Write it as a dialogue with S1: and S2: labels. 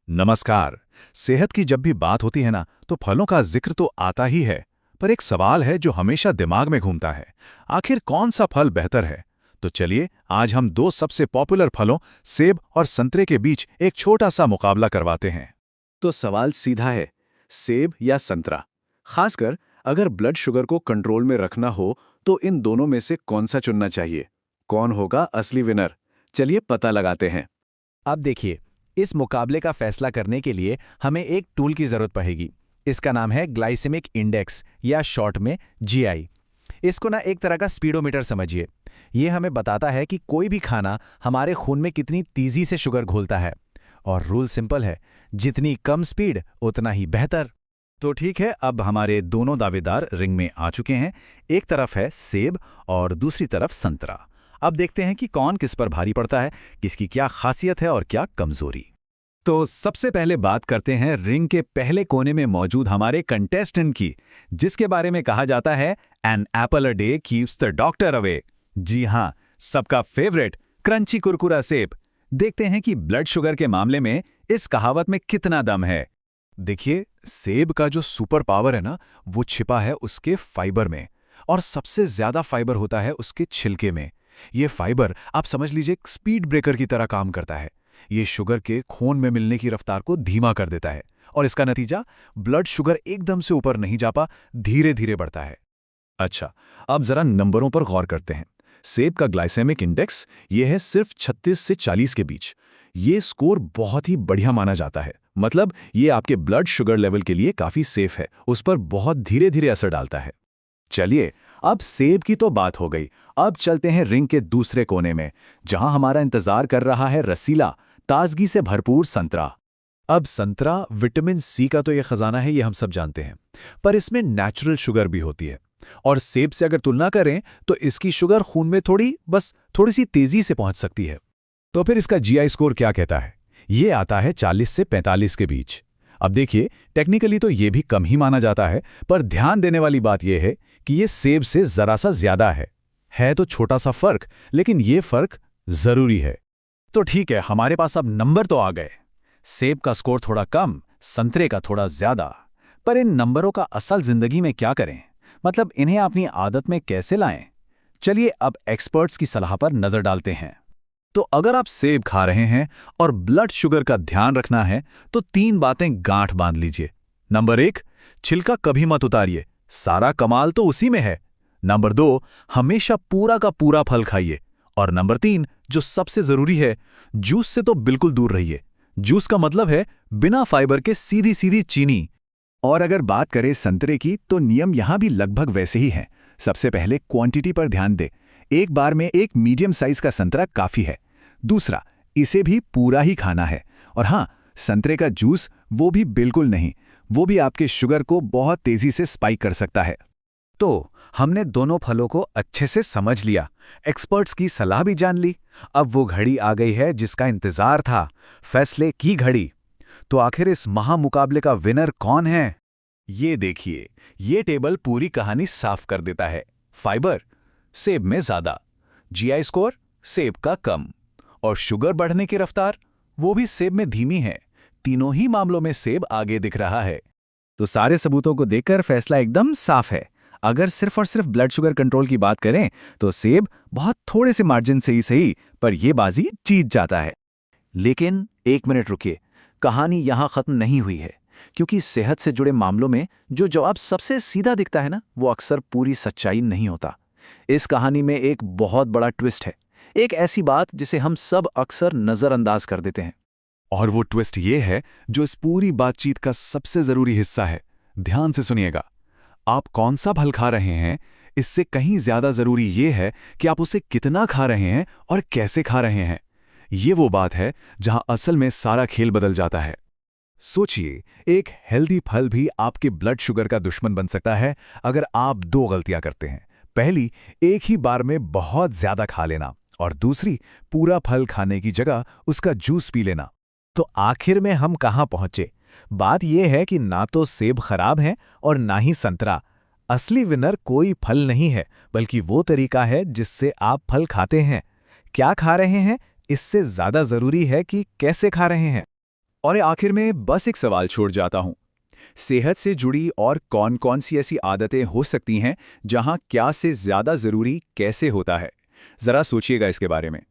S1: नमस्कार। सेहत की जब भी बात होती है ना, तो फलों का जिक्र तो आता ही है। पर एक सवाल है जो हमेशा दिमाग में घूमता है। आखिर कौन सा फल बेहतर है? तो चलिए आज हम दो सबसे पॉपुलर फलों, सेब और संतरे के बीच एक छोटा सा मुकाबला करवाते हैं।
S2: तो सवाल सीधा है, सेब या संतरा? खासकर अगर ब्लड शुगर को कंट्रोल में रखना हो तो इन दोनों में से कौन सा चुनना चाहिए? कौन होगा असली विनर? चलिए पता लगाते हैं।
S3: अब देखिए, इस मुकाबले का फैसला करने के लिए हमें एक टूल की जरूरत पड़ेगी। इसका नाम है ग्लाइसेमिक इंडेक्स या शॉर्ट में जीआई। इसको ना एक तरह का स्पीडोमीटर समझिए। ये हमें बताता है कि कोई भी खाना हमारे खून में कितनी तेजी से शुगर घोलता है। और रूल सिंपल है, जितनी कम स्पीड उतना ही बेहतर।
S1: तो ठीक है, अब हमारे दोनों दावेदार रिंग में आ चुके हैं। एक तरफ है सेब और दूसरी तरफ संतरा। अब देखते हैं कि कौन किस पर भारी पड़ता है, किसकी क्या खासियत है और क्या कमजोरी। तो सबसे पहले बात करते हैं रिंग के पहले कोने में मौजूद हमारे कंटेस्टेंट की, जिसके बारे में कहा जाता है an apple a day keeps the doctor away. जी हाँ, सबका फेवरेट क्रंची कुरकुरा सेब। देखते हैं कि ब्लड शुगर के मामले में इस कहावत में कितना दम है। देखिए, सेब का जो सुपर पावर है ना, वो छिपा है उसके फाइबर में। और सबसे ज्यादा फाइबर होता है उसके छिलके में। ये फाइबर आप समझ लीजिए एक स्पीड ब्रेकर की तरह काम करता है। ये शुगर के खून में मिलने की रफ्तार को धीमा कर देता है और इसका नतीजा, ब्लड शुगर एकदम से ऊपर नहीं जा पा, धीरे धीरे बढ़ता है। अच्छा, अब जरा नंबरों पर गौर करते हैं। सेब का ग्लाइसेमिक इंडेक्स ये है सिर्फ 36 से 40 के बीच। ये स्कोर बहुत ही बढ़िया माना जाता है। मतलब ये आपके ब्लड शुगर लेवल के लिए काफी सेफ है, उस पर बहुत धीरे धीरे असर डालता है। चलिए, अब सेब की तो बात हो गई। अब चलते हैं रिंग के दूसरे कोने में, जहां हमारा इंतजार कर रहा है रसीला, ताजगी से भरपूर संतरा। अब संतरा विटामिन सी का तो ये खजाना है, ये हम सब जानते हैं। पर इसमें नेचुरल शुगर भी होती है। और सेब से अगर तुलना करें तो इसकी शुगर खून में थोड़ी सी तेजी से पहुंच सकती है। तो फिर इसका जीआई स्कोर क्या कहता है? ये आता है 40 से 45 के बीच। अब देखिए, टेक्निकली तो ये भी कम ही माना जाता है, पर ध्यान देने वाली बात यह है कि ये सेब से जरा सा ज्यादा है तो छोटा सा फर्क, लेकिन ये फर्क जरूरी है। तो ठीक है, हमारे पास अब नंबर तो आ गए। सेब का स्कोर थोड़ा कम, संतरे का थोड़ा ज्यादा। पर इन नंबरों का असल जिंदगी में क्या करें? मतलब इन्हें अपनी आदत में कैसे लाएं? चलिए अब एक्सपर्ट्स की सलाह पर नजर डालते हैं। तो अगर आप सेब खा रहे हैं और ब्लड शुगर का ध्यान रखना है, तो 3 बातें गांठ बांध लीजिए। नंबर 1, छिलका कभी मत उतारिए, सारा कमाल तो उसी में है। नंबर 2, हमेशा पूरा का पूरा फल खाइए। और नंबर 3, जो सबसे जरूरी है, जूस से तो बिल्कुल दूर रहिए। जूस का मतलब है बिना फाइबर के सीधी सीधी चीनी। और अगर बात करें संतरे की, तो नियम यहां भी लगभग वैसे ही हैं। सबसे पहले क्वांटिटी पर ध्यान दें। एक बार में एक मीडियम साइज का संतरा काफी है। दूसरा, इसे भी पूरा ही खाना है। और हाँ, संतरे का जूस वो भी बिल्कुल नहीं, वो भी आपके शुगर को बहुत तेजी से स्पाइक कर सकता है। तो हमने दोनों फलों को अच्छे से समझ लिया, एक्सपर्ट्स की सलाह भी जान ली। अब वो घड़ी आ गई है जिसका इंतजार था, फैसले की घड़ी। तो आखिर इस महामुकाबले का विनर कौन है? ये देखिए, ये टेबल पूरी कहानी साफ कर देता है। फाइबर सेब में ज्यादा, जीआई स्कोर सेब का कम, और शुगर बढ़ने की रफ्तार वो भी सेब में धीमी है। तीनों ही मामलों में सेब आगे दिख रहा है।
S2: तो सारे सबूतों को देखकर फैसला एकदम साफ है। अगर सिर्फ और सिर्फ ब्लड शुगर कंट्रोल की बात करें तो सेब बहुत थोड़े से मार्जिन से ही सही, पर यह बाजी जीत जाता है। लेकिन एक मिनट रुकिए, कहानी यहां खत्म नहीं हुई है। क्योंकि सेहत से जुड़े मामलों में जो जवाब सबसे सीधा दिखता है ना, वो अक्सर पूरी सच्चाई नहीं होता। इस कहानी में एक बहुत बड़ा ट्विस्ट है, एक ऐसी बात जिसे हम सब अक्सर नजरअंदाज कर देते हैं।
S1: और वो ट्विस्ट ये है जो इस पूरी बातचीत का सबसे जरूरी हिस्सा है। ध्यान से सुनिएगा। आप कौन सा फल खा रहे हैं, इससे कहीं ज्यादा जरूरी ये है कि आप उसे कितना खा रहे हैं और कैसे खा रहे हैं। ये वो बात है जहां असल में सारा खेल बदल जाता है। सोचिए, एक हेल्दी फल भी आपके ब्लड शुगर का दुश्मन बन सकता है अगर आप 2 गलतियां करते हैं। पहली, एक ही बार में बहुत ज्यादा खा लेना, और दूसरी, पूरा फल खाने की जगह उसका जूस पी लेना।
S3: तो आखिर में हम कहां पहुंचे? बात यह है कि ना तो सेब खराब है और ना ही संतरा। असली विनर कोई फल नहीं है, बल्कि वो तरीका है जिससे आप फल खाते हैं। क्या खा रहे हैं, इससे ज्यादा जरूरी है कि कैसे खा रहे हैं।
S2: और आखिर में बस एक सवाल छोड़ जाता हूं, सेहत से जुड़ी और कौन-कौन सी ऐसी आदतें हो सकती हैं जहां क्या से ज्यादा जरूरी कैसे होता है? जरा सोचिएगा इसके बारे में।